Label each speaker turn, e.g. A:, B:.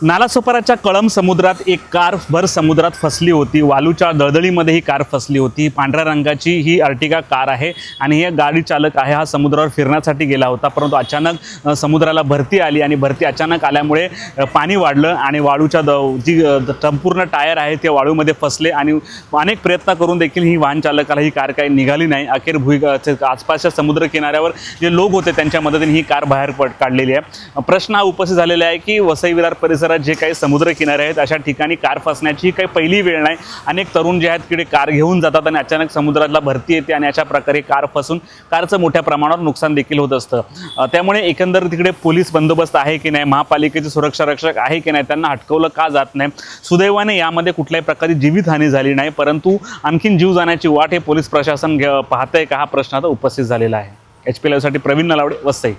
A: नालासोपाराच्या कळंब समुद्रात एक कार भर समुद्रात फसली होती। वालूच्या दळदळीमध्ये ही कार फसली होती। पांढऱ्या रंगाची ही अर्टिगा कार आहे आणि हे गाडी चालक आहे हा समुद्रावर फिरण्यासाठी गेला होता, परंतु अचानक समुद्राला भरती आली आणि भरती अचानक आल्यामुळे पाणी वाढलं आणि वाळूच्या जी संपूर्ण टायर आहे ते वाळूमध्ये फसले आणि अनेक प्रयत्न करून देखील ही वाहन चालकाला ही कार काही निघाली नाही। अखेर आसपासच्या समुद्र किनाऱ्यावर जे लोक होते त्यांच्या मदतीने ही कार बाहेर काढलेली आहे। प्रश्न हा उपस्थित झालेला आहे की वसई विरार परिसरात जे काही समुद्र किनारे आहेत अशा ठिकाणी कार फसण्याची ही काही पहिली वेळ नाही। अनेक तरुण जे आहेत तिकडे कार घेऊन जातात आणि अचानक समुद्राला भरती येते आणि अशा प्रकारे कार फसून कारचं मोठ्या प्रमाणावर नुकसान देखील होत असतं। त्यामुळे एकंदर तिकडे पोलीस बंदोबस्त आहे की नाही, महापालिकेचे सुरक्षा रक्षक आहे की नाही, त्यांना हटकवलं का जात नाही। सुदैवाने यामध्ये कुठल्याही प्रकारची जीवितहानी झाली नाही, परंतु आणखीन जीव जाण्याची वाट हे पोलीस प्रशासन पाहतंय का हा प्रश्न आता उपस्थित झालेला आहे। HP लाईव्हसाठी प्रवीण नलावडे, वसई।